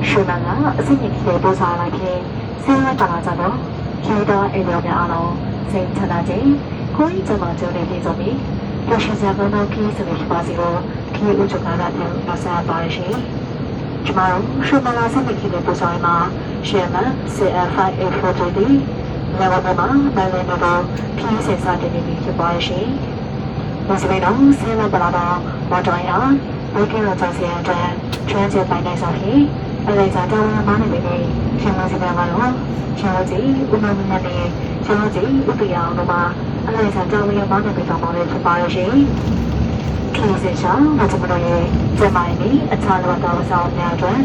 ရွှေမန်ကအစိမ့်မြင့်ကြီးပို့ဆောင်လိုက်ပြီးဆင်းရဲပါလာကြတော့ခေတော်အိမ်တော်များအားလုံးစိတ်ချမ်းသာခြင်းကိုယ်ကျမ်းမာကြတဲ့ပြည်စုံပြီးပျော်ရွှင်စရာကောင်းသောခရီးစဉ်တွေဖြစ်ပါစေလို့ခရီးဦးချုပ်ကားကပြုပါစားပါရရှင်။ကျမတို့ရွှေမန်လာစိမ့်မြင့်ကြီးပို့ဆောင်မှာရွှေမန် CF5843 level မှာမန်လေးတို့ခရီးစဉ်စတင်နေပြီဖြစ်ပါရရှင်။ဒီစပိန်တော်ဆင်းရဲပါလာတော့မော်တော်ယာဝိကင်းရကြစီတဲ့ transit ပိုင်းတိုင်းဆောင်ပြီးအလေးစားတော်မှနေပြီလေရှင်မစီကကတော့ချောကြီးဥမမနဲ့ချောကြီးဥပယအောင်တို့မှာအလေးစားတော်မှနေပြီတော့ပါလေဖြစ်ပါရဲ့ရှင်ခင်းစင်ဆောင်မကျမတို့ရဲ့ကျမရဲ့အခြားလောတော်ဆောင်များအတွက်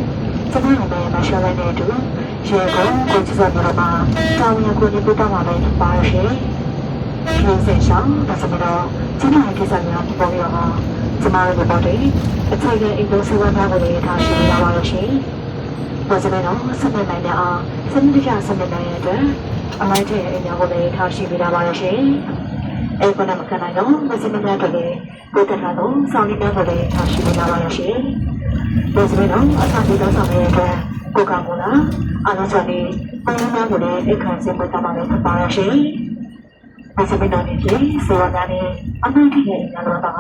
ကျမတို့ရဲ့မရှော်လေးနဲ့တူရေကိုကိုကြည့်စပ်တော့မှာတောင်းရကိုဒီပို့တော့မှာပဲဖြစ်ပါရဲ့ရှင်ခင်းစင်ဆောင်မကျမတို့ကျမရဲ့ကိစ္စများပေါ်ပြီးတော့ကျမတို့ဘော်ဒီအခြေခံအိမ်ပေါ်ဆေးဝါးများကိုလည်းထားရှိရပါလို့ရှိရင်ဘာစလဲတော့စနေနိုင်တဲ့အားစနေတခြားစနေနိုင်တဲ့အတွက်အလိုက်တဲ့အိမ်များကိုလည်းထားရှိပေးရပါလို့ရှိရင်အဲ့ကနမခနိုင်တော့မစနေများတွေလည်းကိုတက်တာတော့စောင်းနေများကိုလည်းထားရှိပေးရပါလို့ရှိရင်ဘာစလဲတော့အစားပြီးတော့ဆောင်ရတဲ့အတွက်ကိုကမို့လားအားလုံးစုံနေပုံမှန်ကိုလည်းအခန်းစင်ပေါ်တာပါလို့ဖြစ်ပါလို့ရှိရင်ဘာစလဲတော့ဒီစေဝါသားနဲ့အမှန်တကယ်ညာတော့တာ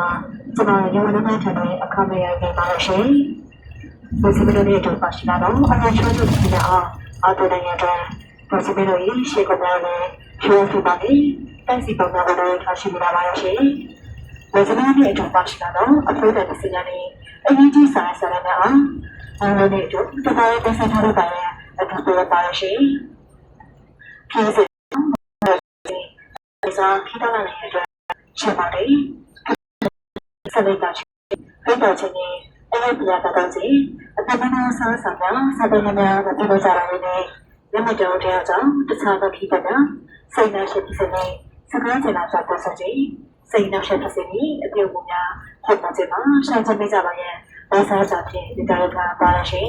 ကျမရောမနမထန်တဲ့အခမ်းအနားရဲ့ပါလို့ရှိရင်ဒီစပယ်ရဲ့တော့ပါရှိလာတော့အများကြီးတို့ဒီအောင်အော်တိုနိုင်ငံတဲ့ဒီစပယ်ရဲ့ရှေ့ကလည်းရှိုးစုပါတီတိုက်စီပုံများကိုထားရှိလာပါလို့ရှိရင်ဒီစပယ်ရဲ့တော့ပါရှိလာတော့အထူးတဲ့စီညာနေအရင်ကြီးစားရတဲ့အောင်အဲ့ဒီတော့တပါးတဲ့ဆက်ထားရပါရဲ့အထူးတဲ့ပါလို့ရှိရင်ဖြစ်စေဒီစားခိတလာနေတဲ့အတွက်ရှိပါတယ်ဆက်လက်တာဖိတ်တော်ခြင်းနဲ့အဲ့ဒီပြတာတော့စီအတမနာဆန်းဆောင်တာစတဲ့နေရာကိုပြောကြရတဲ့လက်မတော်တဲ့အကြောင်းတခြားသောခိတတာစိတ်နှရှိဖြစ်စေနဲ့စကားကျင်လာကြတဲ့ဆက်ကြီးစိတ်နှရှိဖြစ်စေနဲ့အပြုတ်မှုများဖြစ်ပါစေမှာရှင်းချပြကြပါရဲ့ဘာသာကြဖြင့်ဒီတရကပါရရှိ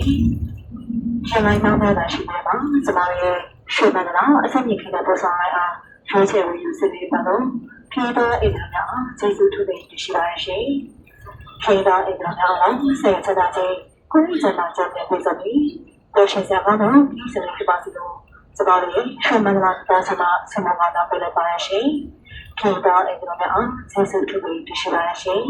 ရှင်လိုက်နောက်မှာရှိနေပါကျမရဲ့ရှုပ်နေတာအဆက်မြင့်ခိတပို့ဆောင်လိုက်အောင်ရွှေချယ်ဝယူစစ်နေပါတော့ခေတ္တအိမ်တော်များကျေးဇူးထူးပင်ရှိပါရဲ့ရှင်ခေတ္တအိမ်တော်များလည်းဆယ်ချက်တာချင်းကိုယ်ကျန်တာကြတဲ့ပြည်စုံပြီးကိုရှင်စရာကောင်းတော့ဒီစနေဖြစ်ပါစီလို့စပါးလေးရွှေမန္တလာတောင်ချမဆမမာတာပြလိုက်ပါရဲ့ရှင်ခေတ္တအိမ်တော်များကျေးဇူးထူးပင်ရှိပါရဲ့ရှင်